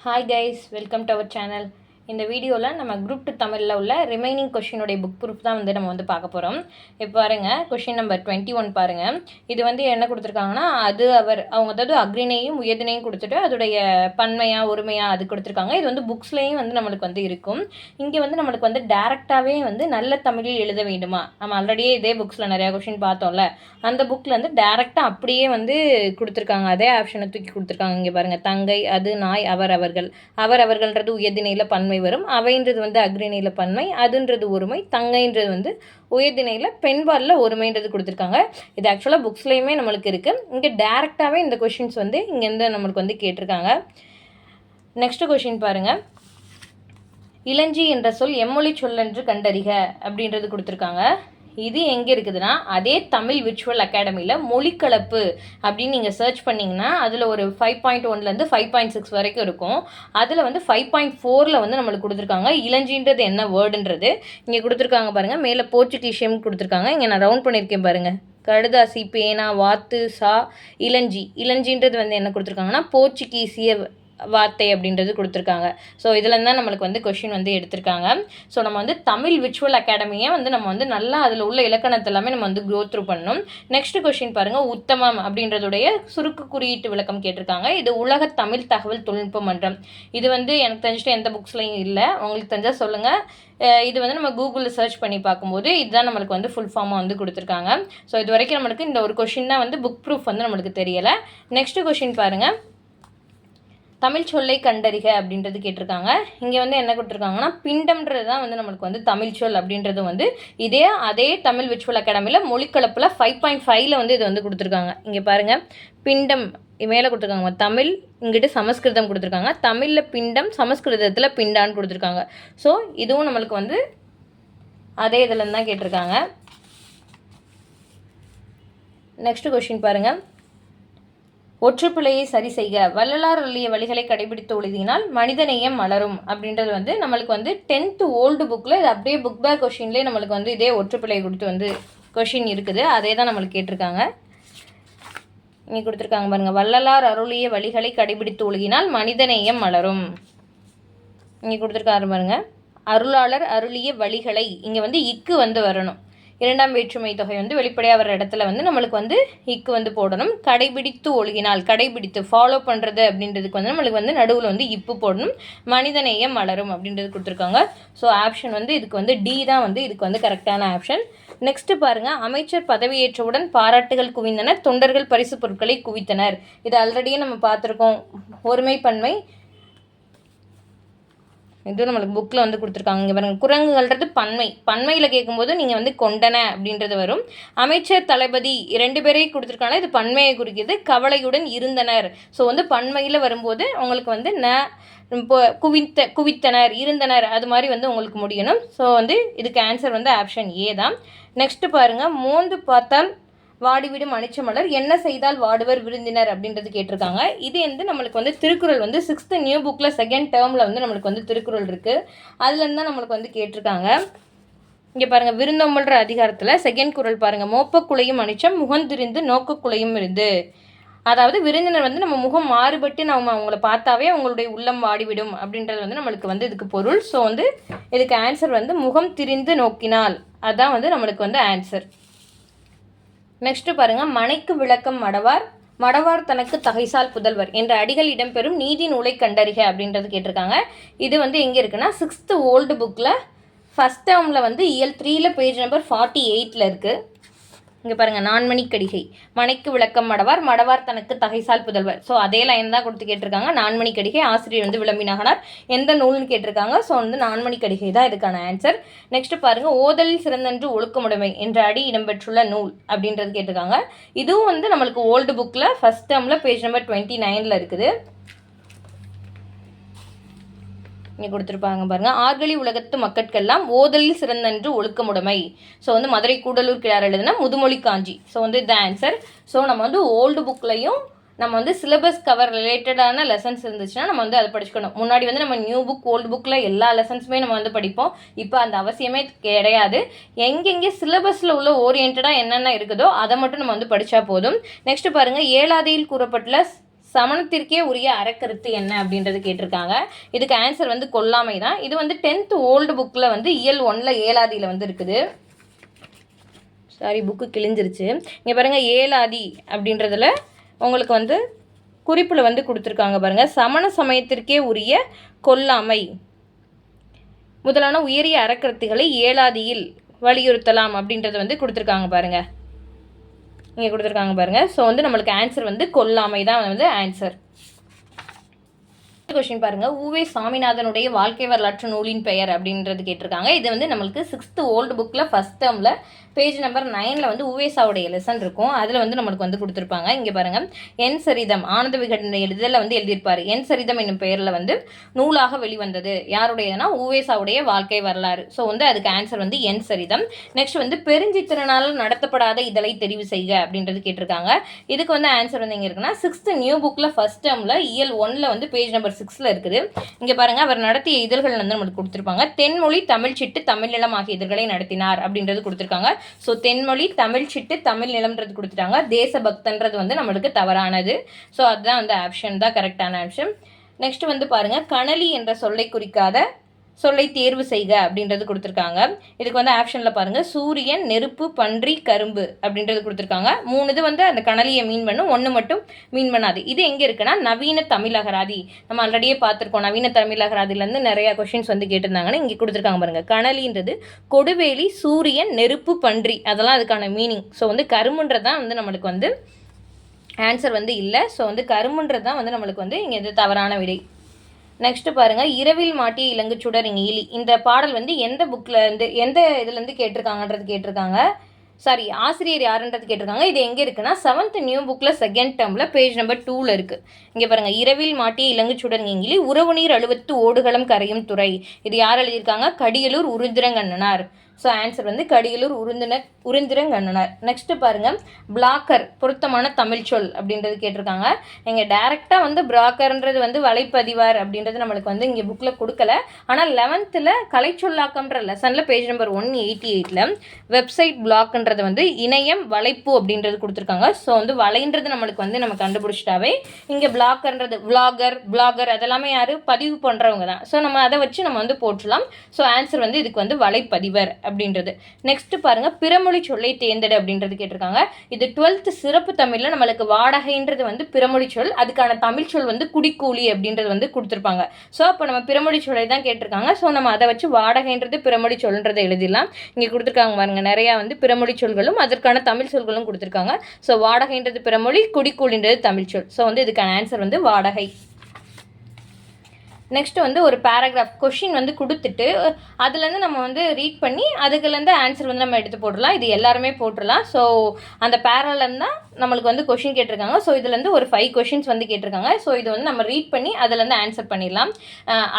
Hi guys, welcome to our channel. இந்த வீடியோவில் நம்ம குரூப் 2 தமிழில் உள்ள ரிமைனிங் கொஷினுடைய புக் ப்ரூஃப் தான் வந்து நம்ம பார்க்க போகிறோம். இப்போ பாருங்கள், கொஷின் நம்பர் 21 பாருங்கள். இது வந்து என்ன கொடுத்துருக்காங்கன்னா, அது அவர் அவங்க அதாவது அக்ரிணையும் உயர்தினையும் கொடுத்துட்டு அதோடைய பன்மையாக ஒருமையாக அது கொடுத்துருக்காங்க. இது வந்து புக்ஸ்லேயும் வந்து நம்மளுக்கு வந்து இருக்கும். இங்கே வந்து நம்மளுக்கு வந்து டேரெக்டாகவே வந்து நல்ல தமிழில் எழுத வேண்டுமா, நம்ம ஆல்ரெடியே இதே புக்ஸில் நிறையா கொஷின் பார்த்தோம்ல, அந்த புக்கில் வந்து டேரெக்டாக அப்படியே வந்து கொடுத்துருக்காங்க. அதே ஆப்ஷனை தூக்கி கொடுத்துருக்காங்க. இங்கே பாருங்கள், தங்கை, அது, நாய், அவர், அவர்கள். அவர் அவர்கள்ன்றது உயர்திணையில் பன்மை வரும். அவைன்றது வந்து அக்ரிணையில் பன்மை, அதுன்றது ஒருமை, தங்கைன்றது வந்து உயர்திணையில் பெண்பாலில் ஒருமைன்றது கொடுத்துருக்காங்க. இது ஆக்சுவலாக புக்ஸ்லேயுமே நம்மளுக்கு இருக்குது. இங்கே டேரெக்டாகவே இந்த கொஷின்ஸ் வந்து இங்கேருந்து நம்மளுக்கு வந்து கேட்டிருக்காங்க. நெக்ஸ்ட் கொஷின் பாருங்கள். இளஞ்சி என்ற சொல் எம்மொழி சொல்லென்று கண்டறிக அப்படின்றது கொடுத்துருக்காங்க. இது எங்கே இருக்குதுன்னா, அதே தமிழ் விர்ச்சுவல் அகாடமியில் மொழிக்கலப்பு அப்படின்னு நீங்கள் சர்ச் பண்ணிங்கன்னா அதில் ஒரு 5.1லேருந்து 5.6 வரைக்கும் இருக்கும். அதில் வந்து 5.4 வந்து நம்மளுக்கு கொடுத்துருக்காங்க. இளஞ்சின்றது என்ன வேர்டுன்றது இங்கே கொடுத்துருக்காங்க பாருங்கள். மேலே போர்ச்சுகீஷியம் கொடுத்துருக்காங்க. இங்கே நான் ரவுண்ட் பண்ணியிருக்கேன் பாருங்கள். கடுதாசி, பேனா, வாத்து, சா, இளஞ்சி. இளஞ்சின்றது வந்து என்ன கொடுத்துருக்காங்கன்னா போர்ச்சுகீசிய வார்த்தை அப்படின்றது கொடுத்துருக்காங்க. ஸோ இதில் தான் நம்மளுக்கு வந்து கொஷின் வந்து எடுத்திருக்காங்க. ஸோ நம்ம வந்து தமிழ் விர்ச்சுவல் அகாடமியை வந்து நம்ம வந்து நல்லா அதில் உள்ள இலக்கணத்தை எல்லாமே நம்ம வந்து க்ரோ த்ரூ பண்ணணும். நெக்ஸ்ட் கொஷின் பாருங்கள். உத்தமம் அப்படின்றதுடைய சுருக்கு குறியீட்டு விளக்கம் கேட்டிருக்காங்க. இது உலக தமிழ் தகவல் தொழில்நுட்ப மன்றம். இது வந்து எனக்கு தெரிஞ்சுட்டு எந்த புக்ஸ்லையும் இல்லை, உங்களுக்கு தெரிஞ்சால் சொல்லுங்கள். இது வந்து நம்ம கூகுளில் சர்ச் பண்ணி பார்க்கும்போது இதுதான் நம்மளுக்கு வந்து ஃபுல் ஃபார்மாக வந்து கொடுத்துருக்காங்க. ஸோ இது வரைக்கும் நம்மளுக்கு இந்த ஒரு கொஷின் தான் வந்து புக் ப்ரூஃப் வந்து நம்மளுக்கு தெரியலை. நெக்ஸ்ட் கொஷின் பாருங்கள். தமிழ் சொல்லை கண்டறிக அப்படின்றது கேட்டிருக்காங்க. இங்கே வந்து என்ன கொடுத்துருக்காங்கன்னா, பிண்டம்ன்றது தான் வந்து நம்மளுக்கு வந்து தமிழ் சொல் அப்படின்றது வந்து அதே தமிழ் விர்ச்சுவல் அகாடமியில் மொழிக்கலப்பில் 5.5 வந்து இது வந்து கொடுத்துருக்காங்க. இங்கே பாருங்கள், பிண்டம் மேலே கொடுத்துருக்காங்க. தமிழ் இங்கிட்டு சமஸ்கிருதம் கொடுத்துருக்காங்க. தமிழில் பிண்டம், சமஸ்கிருதத்தில் பிண்டான்னு கொடுத்துருக்காங்க. ஸோ இதுவும் நம்மளுக்கு வந்து அதே இதில் தான் கேட்டிருக்காங்க. நெக்ஸ்ட் கொஷின் பாருங்கள். ஒற்றுப்பிழையை சரி செய்க, வள்ளலார் அள்ளிய வழிகளை கடைபிடித்து எழுதினால் மனிதநேயம் மலரும் அப்படின்றது வந்து நம்மளுக்கு வந்து 10th ஓல்டு புக்கில் இது அப்படியே புக் பேக் கொஷின்லேயே நம்மளுக்கு வந்து இதே ஒற்றுப்பிழை கொடுத்து வந்து கொஷின் இருக்குது. அதே தான் நம்மளுக்கு கேட்டிருக்காங்க. இங்கே கொடுத்துருக்காங்க பாருங்கள். வள்ளலார் அருளிய வழிகளை கடைபிடித்து ஒழுகினால் மனிதநேயம் மலரும். இங்கே கொடுத்துருக்காரு பாருங்கள். அருளாளர் அருளிய வழிகளை, இங்கே வந்து இக்கு வந்து வரணும். இரண்டாம் வேற்றுமை தொகை வந்து வெளிப்படையாக வர இடத்துல வந்து நம்மளுக்கு வந்து இக்கு வந்து போடணும். கடைபிடித்து ஒழுகினால், கடைபிடித்து ஃபாலோ பண்ணுறது அப்படின்றதுக்கு வந்து நம்மளுக்கு வந்து நடுவில் வந்து இப்பு போடணும். மனிதநேயம் மலரும் அப்படின்றது கொடுத்துருக்காங்க. ஸோ ஆப்ஷன் வந்து இதுக்கு வந்து டி தான் வந்து இதுக்கு வந்து கரெக்டான ஆப்ஷன். நெக்ஸ்ட் பாருங்கள். அமைச்சர் பதவியேற்றவுடன் பாராட்டுகள் குவிந்தனர், தொண்டர்கள் பரிசு பொருட்களை குவித்தனர். இது ஆல்ரெடியே நம்ம பார்த்துருக்கோம். ஒருமை பன்மை இது நம்மளுக்கு புக்கில் வந்து கொடுத்துருக்காங்க. இங்கே பாருங்கள். குரங்குகள்ன்றது பன்மை. பன்மையில் கேட்கும்போது நீங்கள் வந்து கொண்டன அப்படின்றது வரும். அமைச்சர் தளபதி 2 பேரையும் கொடுத்துருக்காங்க. இது பன்மையை குறிக்கிது. கவலையுடன் இருந்தனர். ஸோ வந்து பன்மையில் வரும்போது உங்களுக்கு வந்து இப்போ குவித்தனர், இருந்தனர், அது மாதிரி வந்து உங்களுக்கு முடியணும். ஸோ வந்து இதுக்கு ஆன்சர் வந்து ஆப்ஷன் ஏ தான். நெக்ஸ்ட்டு பாருங்கள். மோந்து பார்த்தால் வாடிவிடும் அனிச்சமலர், என்ன செய்தால் வாடுவர் விருந்தினர் அப்படின்றது கேட்டிருக்காங்க. இது வந்து நம்மளுக்கு வந்து திருக்குறள் வந்து 6th நியூ புக்கில் 2nd டேர்மில் வந்து நம்மளுக்கு வந்து திருக்குறள் இருக்குது. அதுலேருந்து தான் நம்மளுக்கு வந்து கேட்டிருக்காங்க. இங்கே பாருங்கள். விருந்தோம்பல்ற அதிகாரத்தில் 2nd குறள் பாருங்கள். மோப்பக்குலையும் அனிச்சம் முகந்திருந்து நோக்கக்குலையும் இருந்து. அதாவது விருந்தினர் வந்து நம்ம முகம் மாறுபட்டு நம்ம அவங்கள பார்த்தாவே அவங்களுடைய உள்ளம் வாடிவிடும் அப்படின்றது வந்து நம்மளுக்கு வந்து இதுக்கு பொருள். ஸோ வந்து இதுக்கு ஆன்சர் வந்து முகம் திரிந்து நோக்கினால், அதுதான் வந்து நம்மளுக்கு வந்து ஆன்சர். நெக்ஸ்ட்டு பாருங்கள். மனைக்கு விளக்கம் மடவார், மடவார் தனக்கு தகைசால் புதல்வர் என்ற அடிகள் இடம்பெறும் நீதி நூலை கண்டறிக அப்படின்றது கேட்டிருக்காங்க. இது வந்து எங்கே இருக்குன்னா 6th ஓல்டு புக்கில் 1st டேர்மில் வந்து இயல் 3ல் பேஜ் நம்பர் 48 இருக்குது. இங்கே பாருங்கள். நான்மணிக்கடிகை, மனைக்கு விளக்கம் மடவார், மடவார் தனக்கு தகைசால் புதல்வர். ஸோ அதே லைன் தான் கொடுத்து கேட்டிருக்காங்க. நான்மணிக்கடிகை, ஆசிரியர் வந்து விளம்பினாகனார், எந்த நூல்னு கேட்டிருக்காங்க. ஸோ வந்து நான்மணிக்கடிகை தான் இதுக்கான ஆன்சர். நெக்ஸ்ட் பாருங்கள். ஓதலில் சிறந்தன்று ஒழுக்கமுடைமை என்ற அடி இடம்பெற்றுள்ள நூல் அப்படின்றது கேட்டிருக்காங்க. இதுவும் வந்து நம்மளுக்கு ஓல்டு புக்கில் 1st டேர்மில் பேஜ் நம்பர் 29 இருக்குது. இங்கே கொடுத்துருப்பாங்க பாருங்கள். ஆர்கழி உலகத்து மக்கட்கெல்லாம் ஓதலில் சிறந்தன்று ஒழுக்கமுடைமை. ஸோ வந்து மதுரை கூடலூர் கிழார் எழுதுனா முதுமொழி காஞ்சி. ஸோ வந்து இந்த ஆன்சர். ஸோ நம்ம வந்து ஓல்டு புக்லையும் நம்ம வந்து சிலபஸ் கவர் ரிலேட்டடான லெசன்ஸ் இருந்துச்சுன்னா நம்ம வந்து அதை படிச்சுக்கணும். முன்னாடி வந்து நம்ம நியூ புக் ஓல்டு புக்கில் எல்லா லெசன்ஸுமே நம்ம வந்து படிப்போம். இப்போ அந்த அவசியமே கிடையாது. எங்கெங்கே சிலபஸில் உள்ள ஓரியன்டாக என்னென்ன இருக்குதோ அதை மட்டும் நம்ம வந்து படித்தா போதும். நெக்ஸ்ட் பாருங்கள். ஏழாதியில் கூறப்பட்டுள்ள சமணத்திற்கே உரிய அறக்கருத்து என்ன அப்படின்றது கேட்டிருக்காங்க. இதுக்கு ஆன்சர் வந்து கொல்லாமை தான். இது வந்து 10th ஓல்டு புக்கில் வந்து இயல் 1ல் ஏலாதியில் வந்து இருக்குது. சாரி, புக்கு கிழிஞ்சிருச்சு. இங்கே பாருங்கள், ஏலாதி அப்படின்றதுல உங்களுக்கு வந்து குறிப்பில் வந்து கொடுத்துருக்காங்க பாருங்கள். சமண சமயத்திற்கே உரிய கொல்லாமை முதலான உயரிய அறக்கருத்துக்களை ஏலாதியில் வலியுறுத்தலாம் அப்படின்றத வந்து கொடுத்துருக்காங்க பாருங்கள். இங்கே கொடுத்துருக்காங்க பாருங்கள். ஸோ வந்து நம்மளுக்கு ஆன்சர் வந்து கொல்லாமை தான் வந்து ஆன்சர். கொஸ்டின் பாருங்க, உவே சாமிநாதனுடைய வாழ்க்கை வரலாற்று நூலின் பெயர் அப்படின்றது கேட்டிருக்காங்க. இது வந்து நம்மளுக்கு 6th ஓல்டு புக்கில் ஃபர்ஸ்ட் டேர்மில் பேஜ் நம்பர் 9ல் வந்து உவேசாவுடைய லெசன் இருக்கும். அதில் வந்து நம்மளுக்கு வந்து கொடுத்துருப்பாங்க. இங்கே பாருங்கள், என் சரிதம் ஆனந்த விகடன் இதில் வந்து எழுதியிருப்பார். என் சரிதம் என்னும் பெயரில் வந்து நூலாக வெளிவந்தது. யாருடையதுன்னா உவேசாவுடைய வாழ்க்கை வரலாறு. ஸோ வந்து அதுக்கு ஆன்சர் வந்து என் சரிதம். நெக்ஸ்ட் வந்து பெருஞ்சித்திரனால் நடத்தப்படாத இதழை தெரிவு செய்க அப்படின்றது கேட்டிருக்காங்க. இதுக்கு வந்து ஆன்சர் வந்து எங்கே இருக்குன்னா 6th நியூ புக்கில் ஃபர்ஸ்ட் டேர்மில் இயல் 1ல் வந்து பேஜ் நம்பர் 6ல் இருக்குது. இங்கே பாருங்கள், அவர் நடத்திய இதழ்கள் வந்து நம்மளுக்கு கொடுத்துருப்பாங்க. தென்மொழி தமிழ் சிட்டு தமிழ் நிலம் ஆகிய இதழ்களை நடத்தினார் அப்படின்றது கொடுத்துருக்காங்க. ஸோ தென்மொழி தமிழ் சிட்டு தமிழ் நிலம்ன்றது கொடுத்துட்டாங்க. தேசபக்தன்றது வந்து நம்மளுக்கு தவறானது. ஸோ அதுதான் வந்து ஆப்ஷன் தான் கரெக்டான ஆப்ஷன். நெக்ஸ்ட் வந்து பாருங்கள், கனலி என்ற சொல்லை குறிக்காத சொல்லை தேர்வு செய்க அப்படின்றது கொடுத்துருக்காங்க. இதுக்கு வந்து ஆப்ஷனில் பாருங்கள், சூரியன், நெருப்பு, பன்றி, கரும்பு அப்படின்றது கொடுத்துருக்காங்க. 3 இது வந்து அந்த கனலியை மீன் பண்ணும், 1 மட்டும் மீன் பண்ணாது. இது எங்கே இருக்குன்னா நவீன தமிழ் அகராதி. நம்ம ஆல்ரெடியே பார்த்துருக்கோம். நவீன தமிழ் அகராதியிலேருந்து நிறையா கொஷின்ஸ் வந்து கேட்டிருந்தாங்கன்னு இங்கே கொடுத்துருக்காங்க பாருங்கள். கனலின்றது கொடுவேலி, சூரியன், நெருப்பு, பன்றி, அதெல்லாம் அதுக்கான மீனிங். ஸோ வந்து கரும்புன்றது தான் வந்து நம்மளுக்கு வந்து ஆன்சர் வந்து இல்லை. ஸோ வந்து கரும்புன்றது தான் வந்து நம்மளுக்கு வந்து இங்கே இது தவறான விடை. நெக்ஸ்ட் பாருங்கள், இரவில் மாட்டிய இலங்கு சுடர் இலி. இந்த பாடல் வந்து எந்த புக்கில் இருந்து எந்த இதுலேருந்து கேட்டிருக்காங்கன்றது கேட்டிருக்காங்க. சாரி, ஆசிரியர் யாருன்றது கேட்டிருக்காங்க. இது எங்கே இருக்குன்னா 7th நியூ புக்கில் செகண்ட் டேர்மில் பேஜ் நம்பர் 2ல் இருக்குது. இங்கே பாருங்கள், இரவில் மாட்டிய இலங்கு சுடர் இலி, உறவு நீர் அழுவத்து ஓடுகளம் கரையும் துறை. இது யார் எழுதியிருக்காங்க? கடியலூர் உருந்திரங்கண்ணனார். ஸோ ஆன்சர் வந்து கடியலூர் உருந்திரங்கண்ணனார். நெக்ஸ்ட்டு பாருங்கள், பிளாக்கர் பொருத்தமான தமிழ் சொல் அப்படின்றது கேட்டிருக்காங்க. இங்கே டேரெக்டாக வந்து பிளாக்கர்ன்றது வந்து வலைப்பதிவார் அப்படின்றது நம்மளுக்கு வந்து இங்கே புக்கில் கொடுக்கல. ஆனால் 11th கலைச்சொல்லாக்கம்ன்ற லெசனில் பேஜ் நம்பர் 188ல் வெப்சைட் பிளாக்ன்றது வந்து இணையம் வலைப்பு அப்படின்றது கொடுத்துருக்காங்க. ஸோ வந்து வலைன்றது நம்மளுக்கு வந்து நம்ம கண்டுபிடிச்சிட்டாவே இங்கே பிளாக்கர்ன்றது பிளாகர் அதெல்லாமே யார் பதிவு பண்ணுறவங்க தான். ஸோ நம்ம அதை வச்சு நம்ம வந்து போட்டுடலாம். ஸோ ஆன்சர் வந்து இதுக்கு வந்து வலைப்பதிவர் அப்படின்றது. நெக்ஸ்ட் பாருங்க, பிறமொழி சொல்லை தேர்ந்தெடு அப்படின்றது கேட்டிருக்காங்க. இது 12th சிறப்பு தமிழில் நம்மளுக்கு வாடகைன்றது வந்து பிறமொழி சொல். அதுக்கான தமிழ் சொல் வந்து குடிக்கூலி அப்படின்றது வந்து கொடுத்துருப்பாங்க. ஸோ அப்போ நம்ம பிறமொழி சொல்லை தான் கேட்டிருக்காங்க. ஸோ நம்ம அதை வச்சு வாடகைன்றது பிறமொழி சொல்ன்றதை எழுதிடலாம். இங்கே கொடுத்துருக்காங்க பாருங்க, நிறையா வந்து பிறமொழி சொல்களும் அதற்கான தமிழ் சொல்களும் கொடுத்துருக்காங்க. ஸோ வாடகைன்றது பிறமொழி, குடிக்கூலின்றது தமிழ் சொல். ஸோ வந்து இதுக்கான ஆன்சர் வந்து வாடகை. நெக்ஸ்ட் வந்து ஒரு பேராகிராஃப் கொஷின் வந்து கொடுத்துட்டு அதுலேருந்து நம்ம வந்து ரீட் பண்ணி அதுக்குலேருந்து ஆன்சர் வந்து நம்ம எடுத்து போட்டுடலாம். இது எல்லாருமே போட்டுடலாம். ஸோ அந்த பேராலேருந்து தான் நம்மளுக்கு வந்து கொஷின் கேட்டிருக்காங்க. ஸோ இதுலேருந்து ஒரு 5 கொஷின்ஸ் வந்து கேட்டிருக்காங்க. ஸோ இது வந்து நம்ம ரீட் பண்ணி அதுலேருந்து ஆன்சர் பண்ணிடலாம்.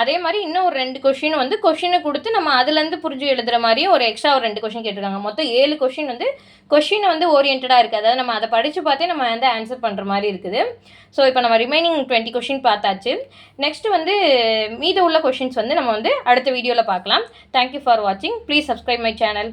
அதே மாதிரி இன்னும் ஒரு 2 கொஷின் வந்து கொஷினை கொடுத்து நம்ம அதுலேருந்து புரிஞ்சு எழுதுகிற மாதிரியும் ஒரு எக்ஸ்ட்ரா ஒரு 2 கொஷின் கேட்டிருக்காங்க. மொத்தம் 7 கொஷின் வந்து கொஷின் வந்து ஓரியன்டாக இருக்குது. அதாவது நம்ம அதை படித்து பார்த்தே நம்ம வந்து ஆன்சர் பண்ணுற மாதிரி இருக்குது. ஸோ இப்போ நம்ம ரிமைனிங் 20 கொஷின் பார்த்தாச்சு. நெக்ஸ்ட் வந்து மீத உள்ள கொஷின்ஸ் வந்து நம்ம வந்து அடுத்த வீடியோவில் பார்க்கலாம். தேங்க்யூ ஃபார் வாட்சிங். Please subscribe my channel.